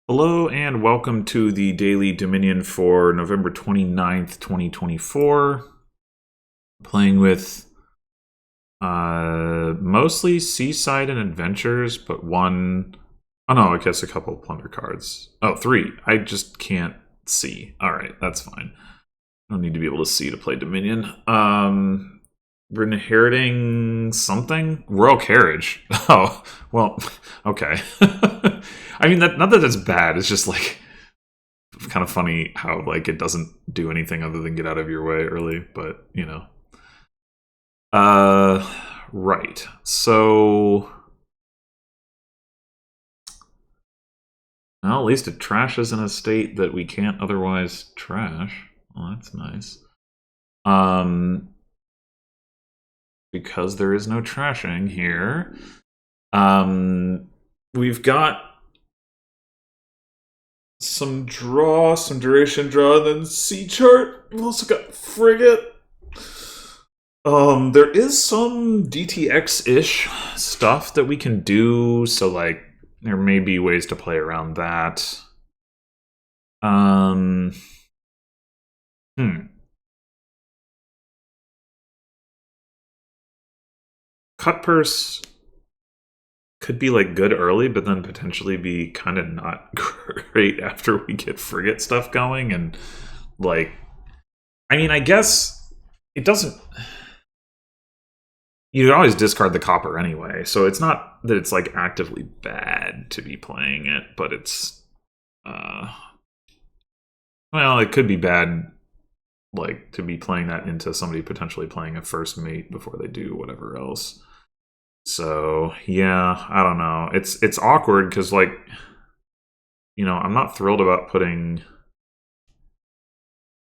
Hello and welcome to the Daily Dominion for November 29th, 2024. Playing with mostly Seaside and Adventures, but one... Oh no, I guess a couple of plunder cards. Oh, three. I just can't see. Alright, that's fine. I don't need to be able to see to play Dominion. We're inheriting something? Royal Carriage. Oh, well, okay. I mean, not that that's bad. It's just like kind of funny how like it doesn't do anything other than get out of your way early, but you know. Right. So, well, at least it trashes in a state that we can't otherwise trash. Well, that's nice. Because there is no trashing here. We've got some draw, some duration draw, and then sea chart. We've also got frigate. There is some DTX-ish stuff that we can do, so like there may be ways to play around that. Cut purse could be like good early, but then potentially be kind of not great after we get frigate stuff going. And like, I mean, I guess it doesn't. You can always discard the copper anyway, so it's not that it's like actively bad to be playing it, but it's well, it could be bad like to be playing that into somebody potentially playing a first mate before they do whatever else. So yeah, I don't know. It's awkward because like, you know, I'm not thrilled about putting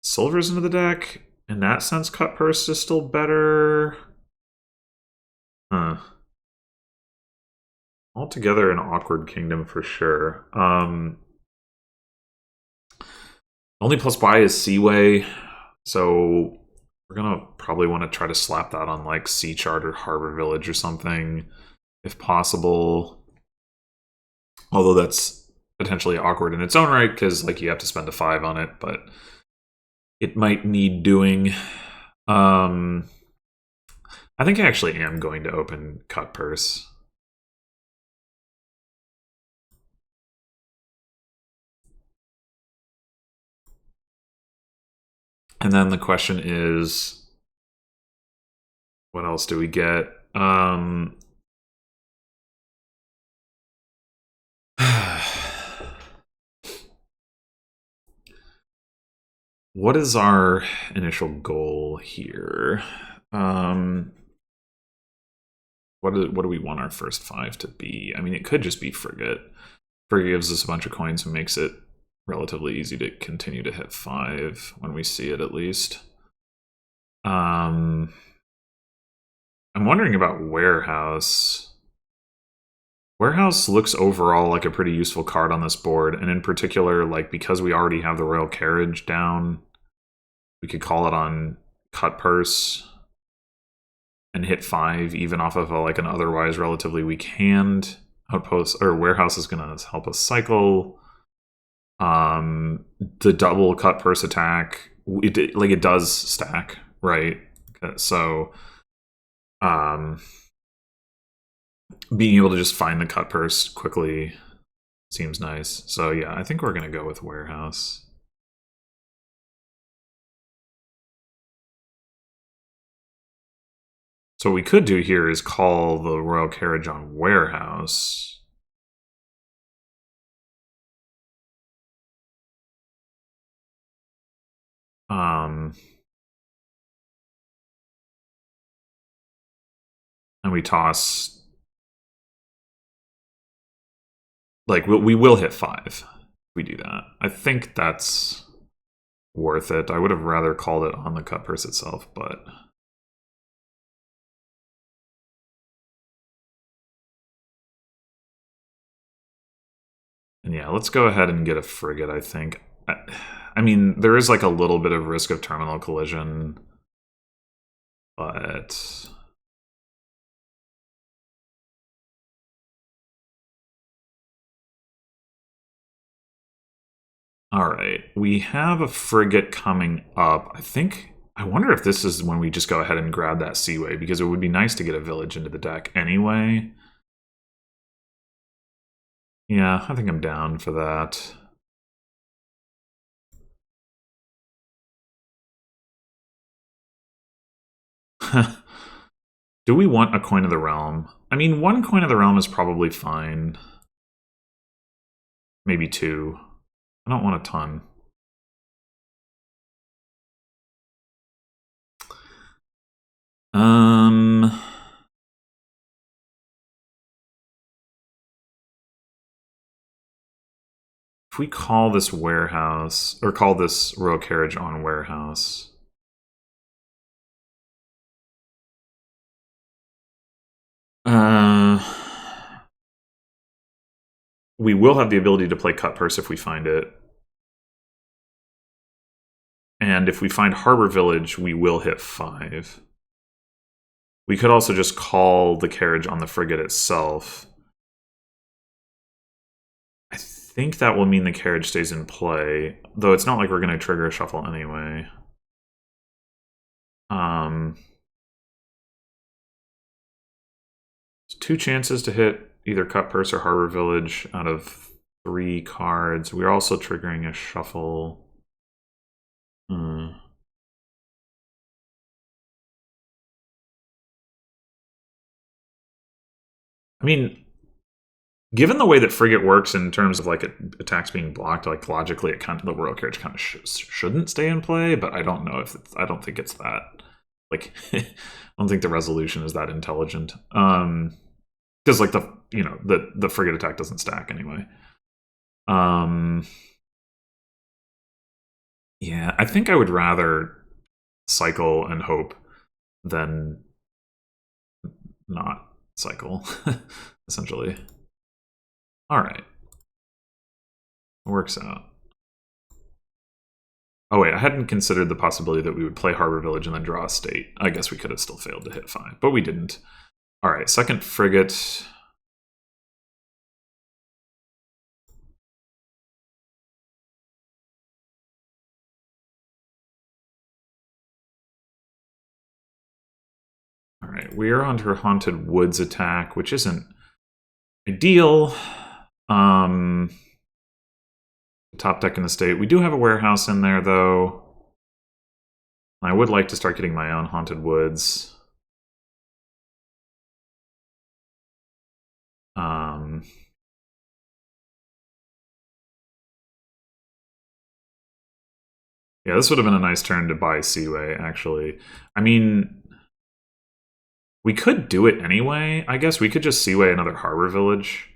silvers into the deck. In that sense, cut purse is still better. Huh. Altogether an awkward kingdom for sure. Only plus buy is Seaway, so we're gonna probably want to try to slap that on like Sea Chart or Harbor Village or something, if possible. Although that's potentially awkward in its own right, because like you have to spend a 5 on it, but it might need doing. I think I actually am going to open cut purse. And then the question is, what else do we get? What is our initial goal here? What do we want our first 5 to be? I mean, it could just be frigate. Frigate gives us a bunch of coins and makes it relatively easy to continue to hit 5 when we see it, at least. I'm wondering about Warehouse. Warehouse looks overall like a pretty useful card on this board, and in particular, like because we already have the Royal Carriage down, we could call it on Cut Purse and hit 5 even off of like an otherwise relatively weak hand. Outpost or Warehouse is going to help us cycle. The double Cut Purse attack, it does stack, right? So being able to just find the Cut Purse quickly seems nice. So yeah, I think we're going to go with Warehouse. So what we could do here is call the Royal Carriage on Warehouse. And we toss... Like, we will hit 5 if we do that. I think that's worth it. I would have rather called it on the Cut Purse itself, but... And yeah, let's go ahead and get a frigate, I think. I mean, there is like a little bit of risk of terminal collision, but... Alright, we have a frigate coming up. I wonder if this is when we just go ahead and grab that Seaway, because it would be nice to get a village into the deck anyway. Yeah, I think I'm down for that. Do we want a Coin of the Realm? I mean, one Coin of the Realm is probably fine. Maybe two. I don't want a ton. If we call this warehouse, or call this royal carriage on warehouse. We will have the ability to play cut purse if we find it. And if we find Harbor Village, we will hit 5. We could also just call the carriage on the frigate itself. I think that will mean the carriage stays in play, though it's not like we're going to trigger a shuffle anyway. Two chances to hit either cut purse or Harbor Village out of 3 cards. We're also triggering a shuffle. I mean, given the way that frigate works in terms of like attacks being blocked, like logically, the royal carriage kind of shouldn't stay in play. But I don't know if I don't think it's that. Like, I don't think the resolution is that intelligent. Because like the frigate attack doesn't stack anyway. Yeah, I think I would rather cycle and hope than not cycle, essentially. All right. Works out. Oh wait, I hadn't considered the possibility that we would play Harbor Village and then draw a state. I guess we could have still failed to hit 5, but we didn't. All right, second frigate. All right, we are onto Haunted Woods attack, which isn't ideal. Top deck in the state. We do have a warehouse in there, though. I would like to start getting my own Haunted Woods. Yeah, this would have been a nice turn to buy Seaway, actually. I mean, we could do it anyway. I guess we could just Seaway another Harbor Village.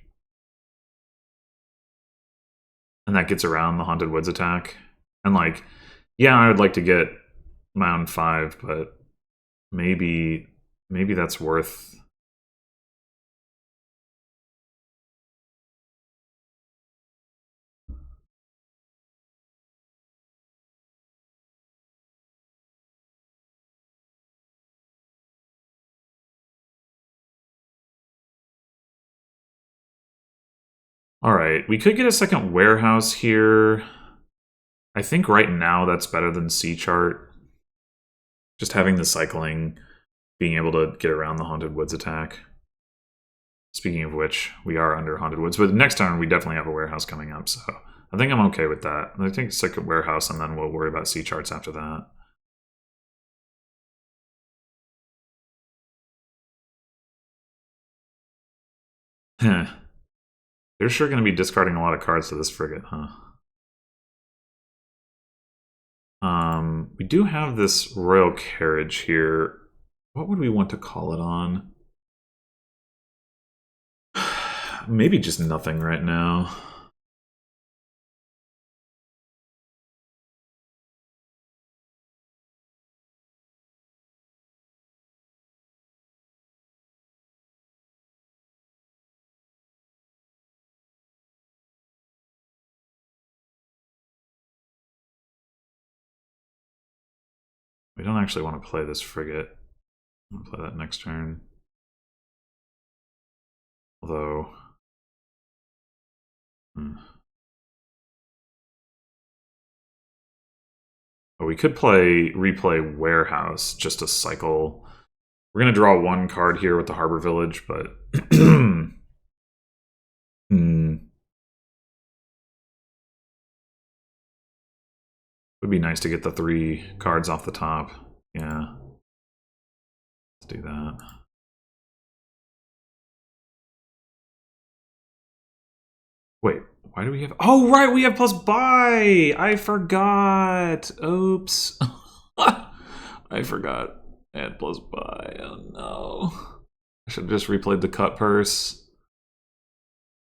And that gets around the Haunted Woods attack. And like, yeah, I would like to get my own 5, but maybe that's worth... All right, we could get a second warehouse here. I think right now that's better than C chart. Just having the cycling, being able to get around the Haunted Woods attack. Speaking of which, we are under Haunted Woods, but next turn we definitely have a warehouse coming up, so I think I'm okay with that. I think second warehouse, and then we'll worry about C charts after that. They're sure going to be discarding a lot of cards to this frigate, huh? We do have this royal carriage here. What would we want to call it on? Maybe just nothing right now. We don't actually want to play this frigate. I'll play that next turn. Although... But we could replay Warehouse just to cycle. We're going to draw one card here with the Harbor Village, but... Would be nice to get the 3 cards off the top. Yeah. Let's do that. Wait, why do we have... Oh, right, we have plus buy! I forgot! Oops. I forgot. I had plus buy. Oh, no. I should have just replayed the cut purse.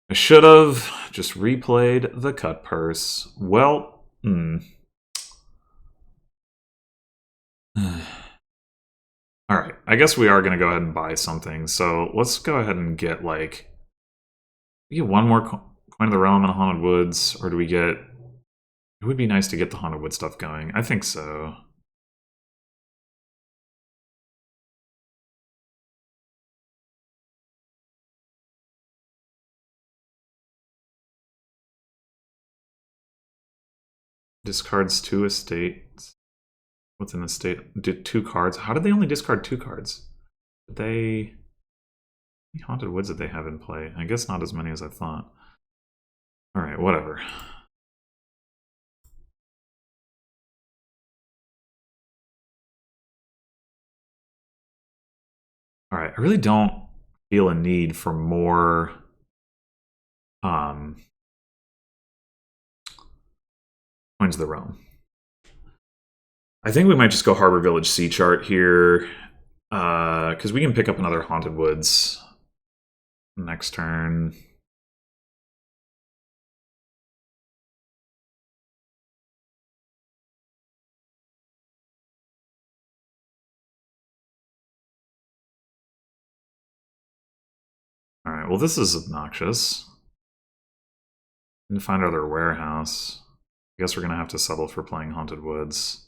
I should have just replayed the cut purse. Well, Alright, I guess we are going to go ahead and buy something. So let's go ahead and get, like... We get one more Coin of the Realm and a Haunted Woods, or do we get... It would be nice to get the Haunted Wood stuff going. I think so. Discards 2 estates. What's in the state? Did 2 cards? How did they only discard 2 cards? Did they... How many Haunted Woods did they have in play? I guess not as many as I thought. Alright, whatever. Alright, I really don't feel a need for more... Coins of the Realm. I think we might just go Harbor Village Sea Chart here, because we can pick up another Haunted Woods next turn. Alright, well this is obnoxious. And find other warehouse. I guess we're going to have to settle for playing Haunted Woods.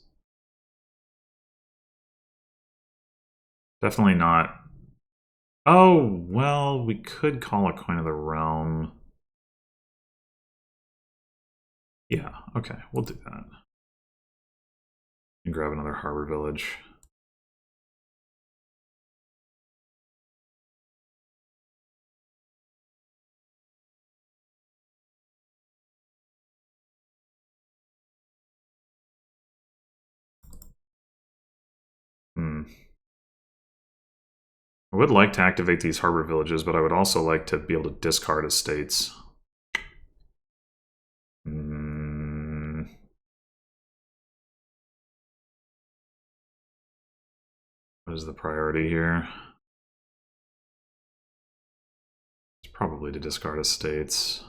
Definitely not. Oh, well, we could call a Coin of the Realm. Yeah, okay, we'll do that. And grab another Harbor Village. I would like to activate these harbor villages, but I would also like to be able to discard estates. What is the priority here? It's probably to discard estates.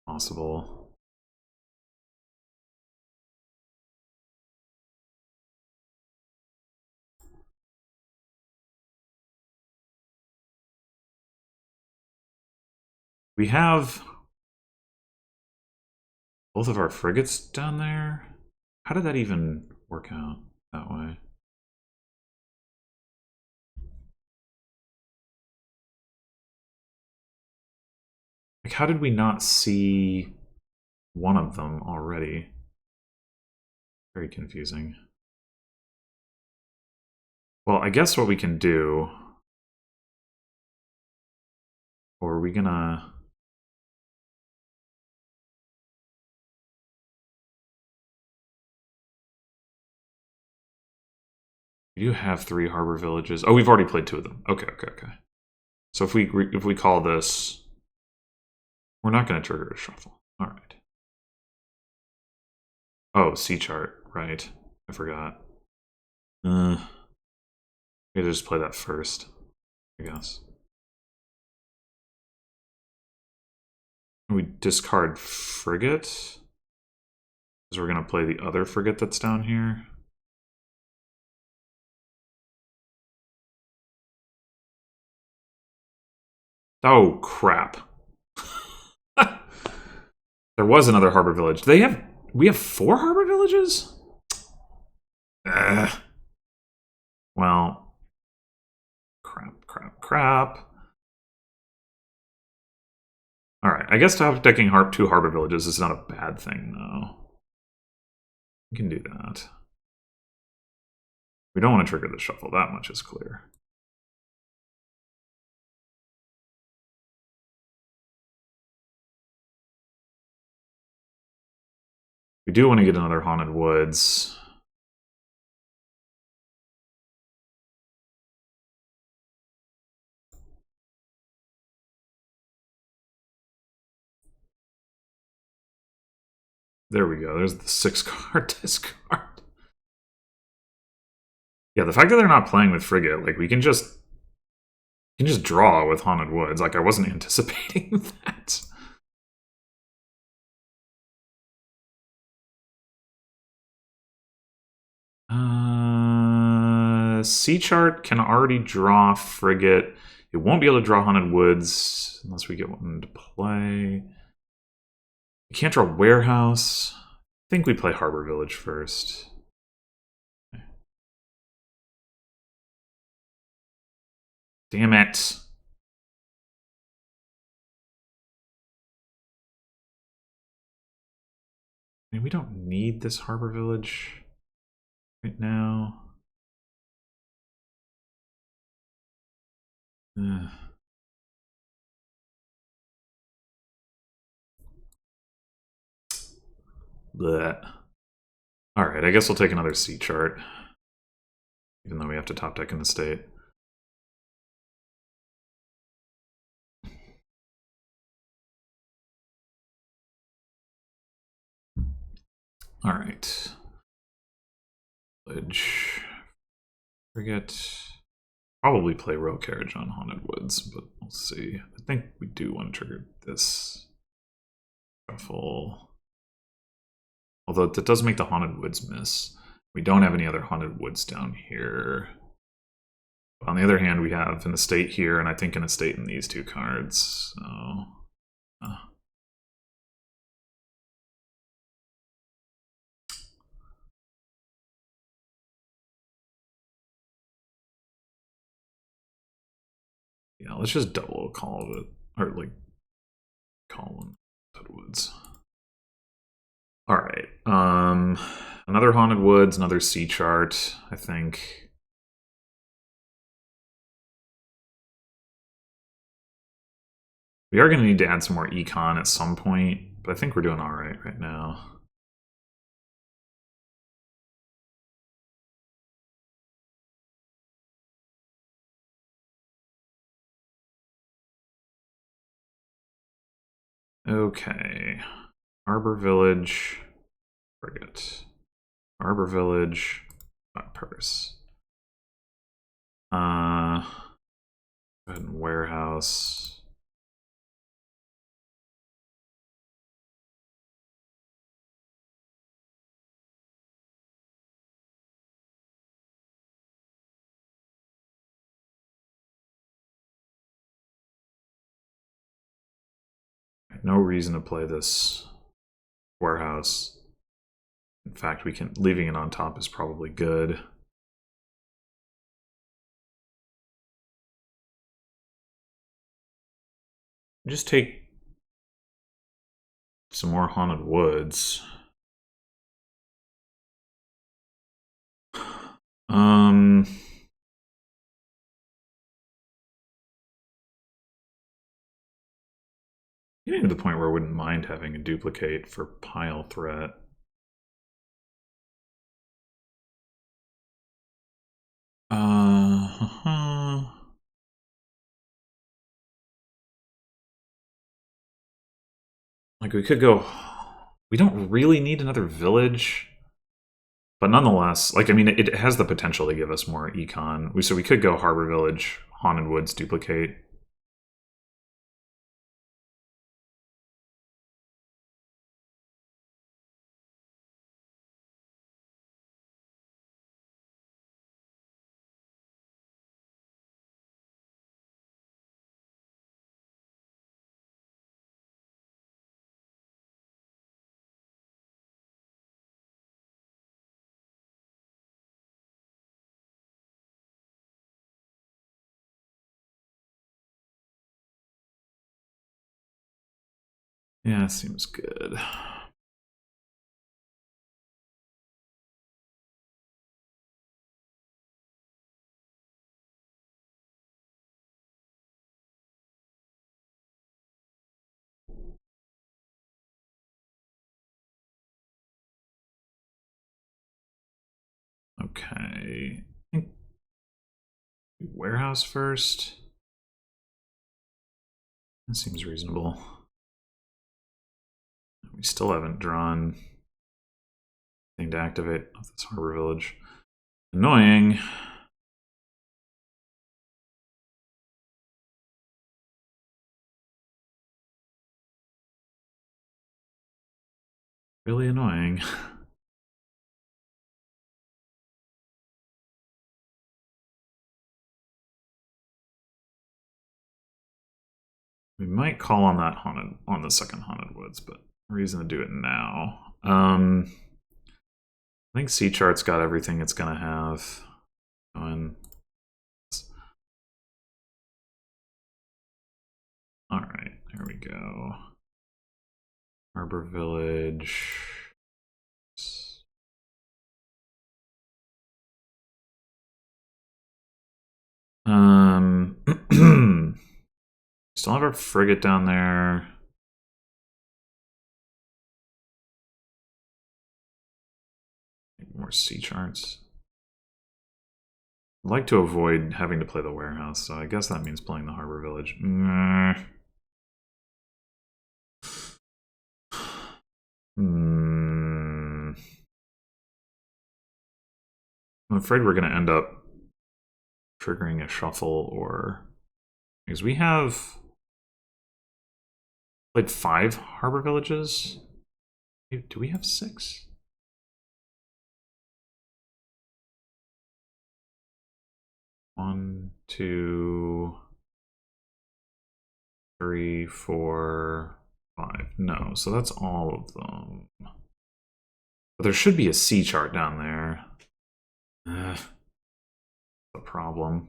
Possible. We have both of our frigates down there. How did that even work out that way? Like, how did we not see one of them already? Very confusing. Well, I guess what we can do... Or are we gonna... We do have 3 harbor villages. Oh, we've already played 2 of them. Okay. So if we call this... We're not going to trigger a shuffle. All right. Oh, sea chart. Right. I forgot. We just play that first, I guess. We discard frigate. Because we're going to play the other frigate that's down here. Oh, crap. There was another harbor village. We have 4 harbor villages? Well, crap. Alright, I guess top decking 2 harbor villages is not a bad thing, though. We can do that. We don't want to trigger the shuffle, that much is clear. We do want to get another Haunted Woods. There we go. There's the 6-card discard. Yeah, the fact that they're not playing with Frigate, like we can just draw with Haunted Woods. Like I wasn't anticipating that. Sea Chart can already draw Frigate. It won't be able to draw Haunted Woods unless we get one into play. You can't draw Warehouse. I think we play Harbor Village first. Damn it. I mean, we don't need this Harbor Village right now. Blech. Alright, I guess we'll take another Sea Chart. Even though we have to top deck in the state. Alright. Village. Forget. Probably play Row Carriage on Haunted Woods, but we'll see. I think we do want to trigger this. Shuffle. Although that does make the Haunted Woods miss. We don't have any other Haunted Woods down here. On the other hand, we have an estate here, and I think an estate in these two cards. So, yeah, let's just double call it, or like call them Haunted Woods. All right, another Haunted Woods, another Sea Chart. I think. We are going to need to add some more econ at some point, but I think we're doing all right now. Okay. Harbor Village. Forget. Harbor Village. Purse. Go ahead and Warehouse. No reason to play this Warehouse. In fact, leaving it on top is probably good. Just take some more Haunted Woods. Getting to the point where I wouldn't mind having a duplicate for pile threat. Like we could go. We don't really need another village, but nonetheless, like I mean, it has the potential to give us more econ. So we could go Harbor Village, Haunted Woods, duplicate. Yeah, seems good. Okay. I think warehouse first. That seems reasonable. We still haven't drawn anything to activate off this harbor village. Annoying. Really annoying. We might call on that on the second haunted woods, but reason to do it now. I think C chart's got everything it's gonna have. All right, here we go. Harbor Village. Still have our frigate down there. More sea charts. I'd like to avoid having to play the warehouse, so I guess that means playing the harbor village. I'm afraid we're going to end up triggering a shuffle, or because we have played 5 harbor villages. Do we have 6? One, 2, 3, 4, 5. No, so that's all of them. But there should be a C chart down there. The problem.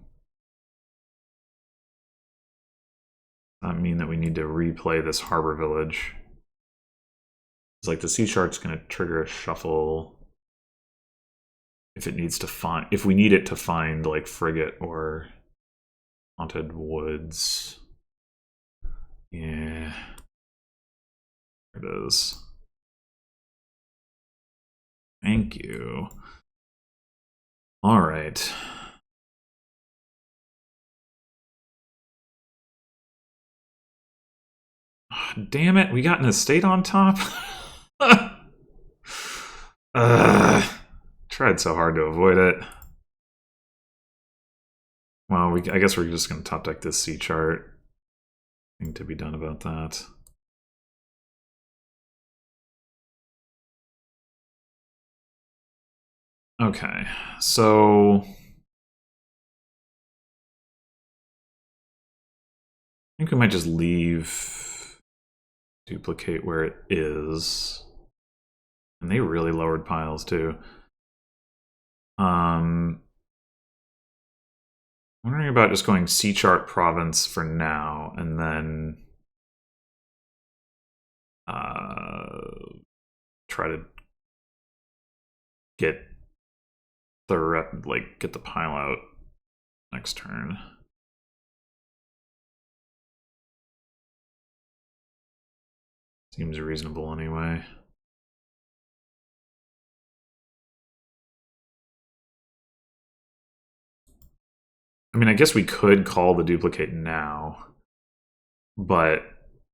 That mean that we need to replay this harbor village. It's like the C chart's going to trigger a shuffle if it needs to find, if we need it to find like frigate or haunted woods. Yeah, there it is. Thank you. All right. Damn it, we got an estate on top. Tried so hard to avoid it. Well, I guess we're just going to top deck this C chart. Nothing to be done about that. Okay, so I think we might just leave duplicate where it is. And they really lowered piles too. Wondering about just going C chart province for now, and then try to get get the pile out next turn. Seems reasonable anyway. I mean, I guess we could call the duplicate now, but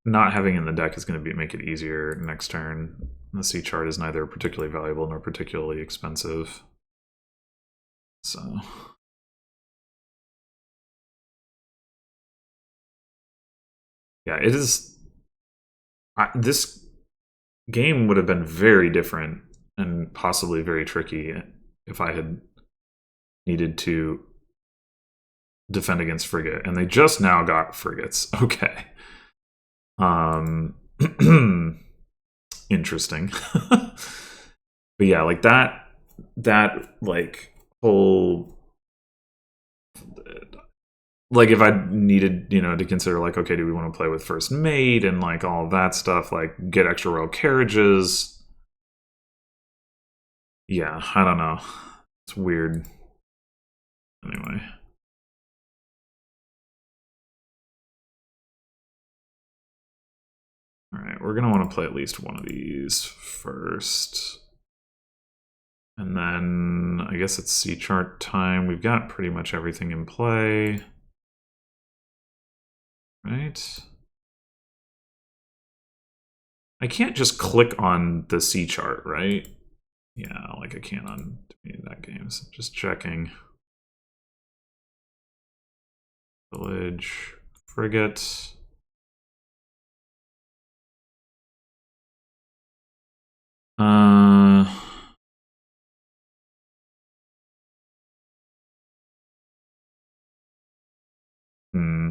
not having it in the deck is going to make it easier next turn. The C chart is neither particularly valuable nor particularly expensive. So yeah, it is. This game would have been very different and possibly very tricky if I had needed to defend against frigate, and they just now got frigates. Okay. Interesting. But yeah, like that like whole, like if I needed, to consider like, okay, do we want to play with first mate and like all of that stuff, like get extra row carriages. Yeah, I don't know. It's weird. Anyway. All right, we're going to want to play at least one of these first. And then I guess it's C chart time. We've got pretty much everything in play. Right? I can't just click on the C chart, right? Yeah, like I can on that game. So just checking. Village, frigate. Uh, hmm.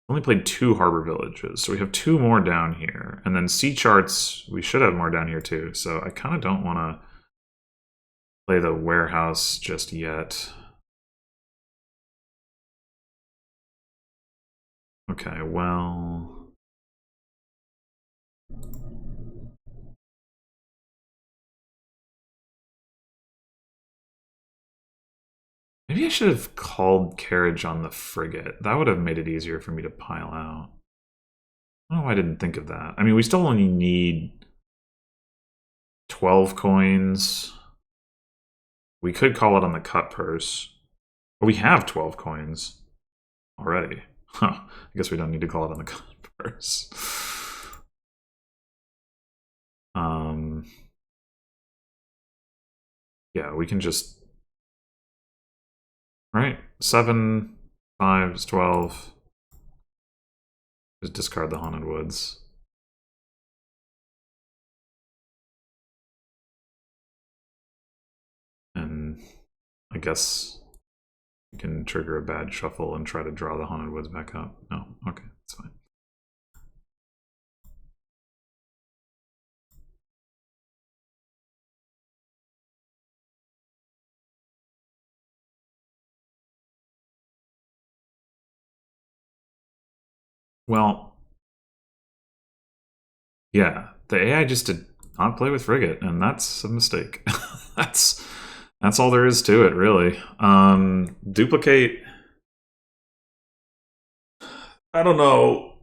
Only played 2 harbor villages, so we have 2 more down here. And then sea charts, we should have more down here too. So I kind of don't want to play the warehouse just yet. Okay, well... Maybe I should have called carriage on the frigate. That would have made it easier for me to pile out. I don't know why I didn't think of that. I mean, we still only need 12 coins. We could call it on the cut purse. But we have 12 coins already. Huh. I guess we don't need to call it on the cut purse. Yeah, we can just... Right, 7, 5 is 12. Just discard the Haunted Woods. And I guess we can trigger a bad shuffle and try to draw the Haunted Woods back up. No, okay, that's fine. Well, yeah, the AI just did not play with frigate, and that's a mistake. that's all there is to it, really. Duplicate. I don't know.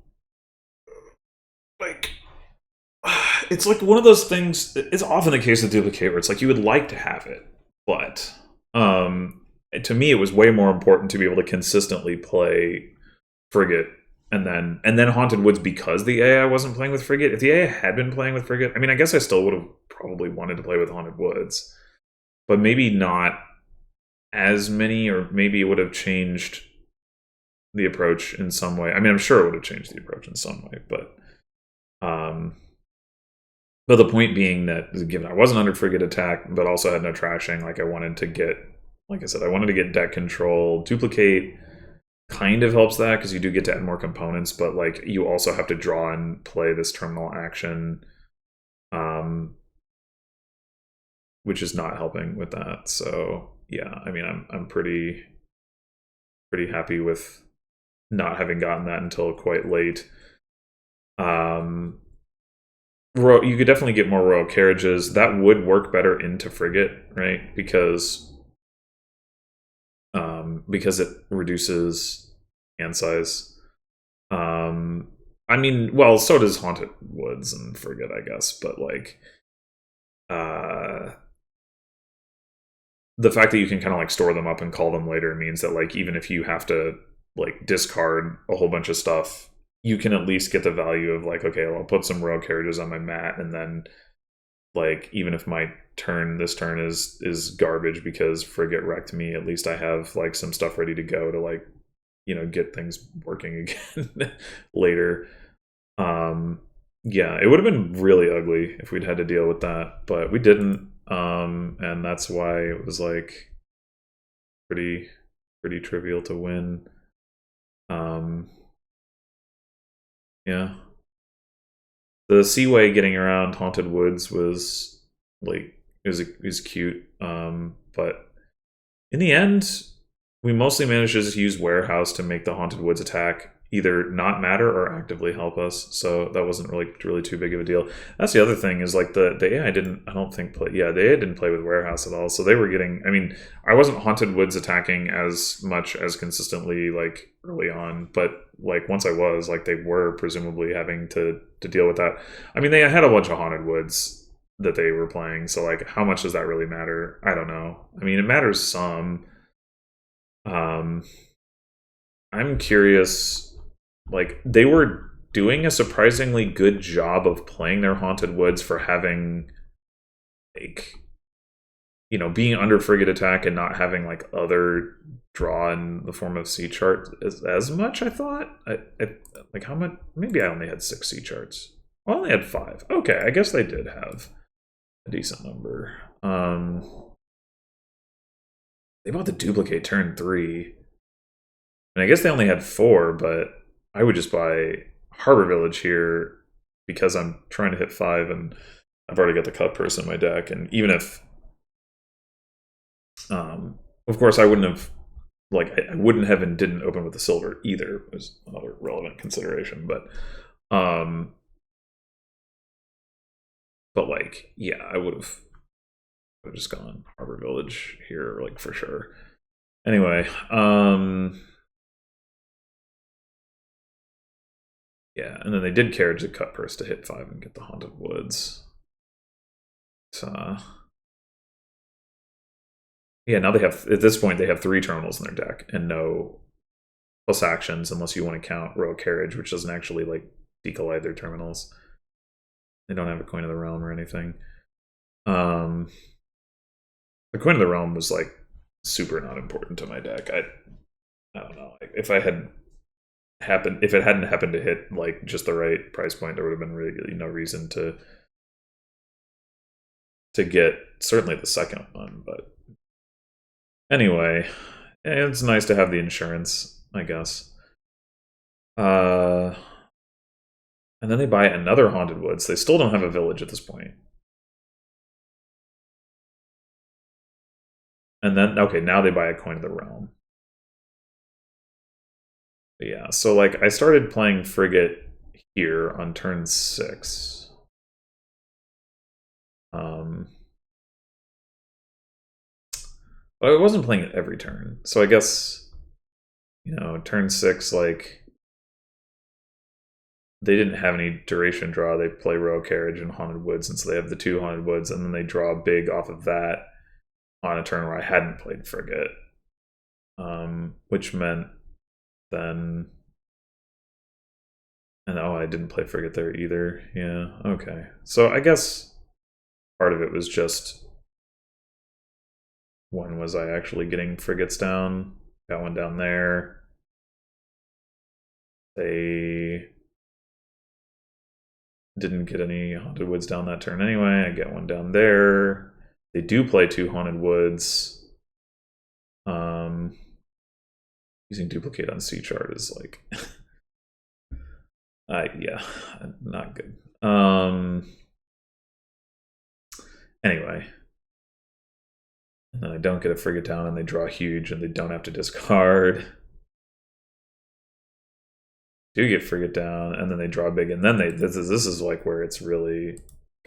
Like, it's like one of those things. It's often the case with duplicate where it's like you would like to have it, but to me, it was way more important to be able to consistently play frigate and then Haunted Woods because the AI wasn't playing with frigate. If the AI had been playing with frigate, I mean, I guess I still would have probably wanted to play with Haunted Woods, but maybe not as many, or maybe it would have changed the approach in some way. I mean, I'm sure it would have changed the approach in some way, but the point being that given I wasn't under frigate attack, but also had no trashing, like I wanted to get, like I said, I wanted to get deck control. Duplicate kind of helps that because you do get to add more components, but like you also have to draw and play this terminal action, which is not helping with that. So yeah, I mean, I'm pretty happy with not having gotten that until quite late. You could definitely get more royal carriages. That would work better into frigate, right? Because it reduces hand size. I mean, well, so does Haunted Woods and frigate, I guess, but like the fact that you can kind of like store them up and call them later means that like even if you have to like discard a whole bunch of stuff, you can at least get the value of like, okay, well, I'll put some royal carriages on my mat, and then like even if my this turn is garbage because frigate wrecked me, at least I have like some stuff ready to go to like, you know, get things working again later. Yeah, it would have been really ugly if we'd had to deal with that, but we didn't. And that's why it was like pretty trivial to win. Yeah. The Seaway getting around Haunted Woods was like is cute. But in the end, we mostly managed to just use Warehouse to make the Haunted Woods attack either not matter or actively help us. So that wasn't really too big of a deal. That's the other thing is like the AI didn't, I don't think play. Yeah, the AI didn't play with warehouse at all. So they were getting. I mean, I wasn't Haunted Woods attacking as much as consistently like early on, but like once I was, like they were presumably having to deal with that. I mean, they had a bunch of Haunted Woods that they were playing. So like, how much does that really matter? I don't know. I mean, it matters some. I'm curious. Like they were doing a surprisingly good job of playing their Haunted Woods for having like being under frigate attack and not having like other draw in the form of sea chart as much. I thought like how much, maybe I only had 6 sea charts. I only had 5. Okay, I guess they did have a decent number. They bought the duplicate turn 3, and I guess they only had 4, but I would just buy Harbor Village here because I'm trying to hit 5 and I've already got the cut purse in my deck. And even if, of course, I wouldn't have, like, I wouldn't have and didn't open with the silver either, was another relevant consideration. But like, yeah, I would have just gone Harbor Village here, like, for sure. Anyway, yeah, and then they did carriage the cut purse to hit 5 and get the Haunted Woods. Yeah, now they have, at this point, they have 3 terminals in their deck and no plus actions unless you want to count Royal Carriage, which doesn't actually like decollide their terminals. They don't have a Coin of the Realm or anything. The Coin of the Realm was like super not important to my deck. I don't know. If it hadn't happened to hit like just the right price point, there would have been really no reason to get certainly the second one. But anyway, it's nice to have the insurance, I guess. And then they buy another Haunted Woods. They still don't have a village at this point. And then, okay, now they buy a Coin of the Realm. But yeah, so like I started playing Frigate here on turn 6. But I wasn't playing it every turn. So I guess, turn 6, like, they didn't have any duration draw. They play Royal Carriage and Haunted Woods, and so they have the 2 Haunted Woods, and then they draw big off of that on a turn where I hadn't played Frigate. Which meant then... And I didn't play Frigate there either. Yeah, okay. So I guess part of it was just... When was I actually getting frigates down? Got one down there. They didn't get any Haunted Woods down that turn anyway. I get one down there. They do play 2 Haunted Woods. Using duplicate on C chart is like... yeah, not good. Anyway. And then I don't get a frigate down, and they draw huge, and they don't have to discard. Do get frigate down, and then they draw big, and then this is like where it's really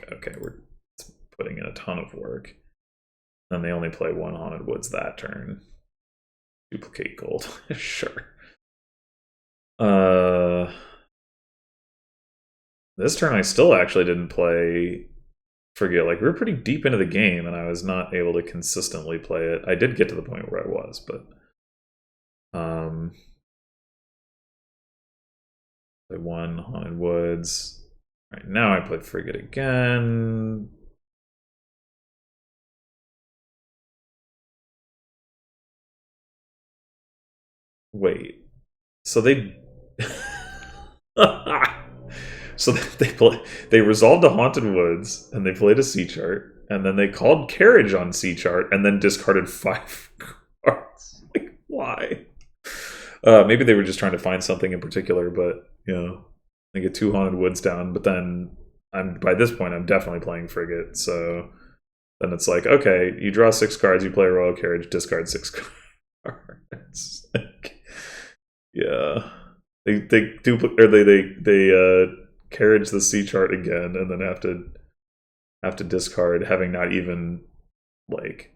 okay. We're putting in a ton of work. Then they only play 1 Haunted Woods that turn. Duplicate gold, sure. This turn I still actually didn't play Frigate. Like, we were pretty deep into the game, and I was not able to consistently play it. I did get to the point where I was, but play 1 Haunted Woods. Right now I play Frigate again. Wait, so they so they resolved a Haunted Woods, and they played a C chart, and then they called Carriage on C chart, and then discarded 5 cards. Like, why? Maybe they were just trying to find something in particular, but they get 2 Haunted Woods down. But then by this point I'm definitely playing Frigate, so then it's like, okay, you draw 6 cards, you play a Royal Carriage, discard 6 cards. Yeah. They duplicate or they carriage the C chart again, and then have to discard, having not even like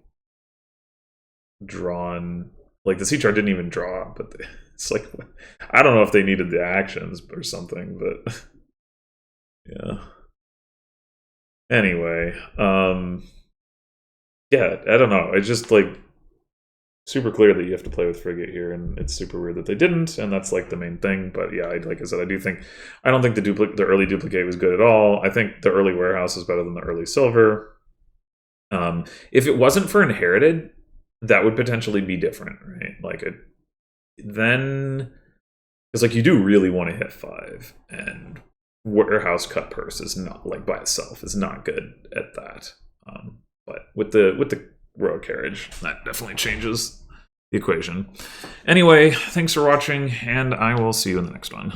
drawn. Like the C chart didn't even draw, but it's like I don't know if they needed the actions or something, but yeah. Anyway, yeah, I don't know. It's just like super clear that you have to play with Frigate here, and it's super weird that they didn't, and that's like the main thing. But yeah, like I said, I don't think the early duplicate was good at all. I think the early warehouse is better than the early silver. If it wasn't for inherited, that would potentially be different, right? Like then it's like you do really want to hit 5, and warehouse cut purse is not like by itself is not good at that. But with the royal carriage, that definitely changes the equation. Anyway, thanks for watching, and I will see you in the next one.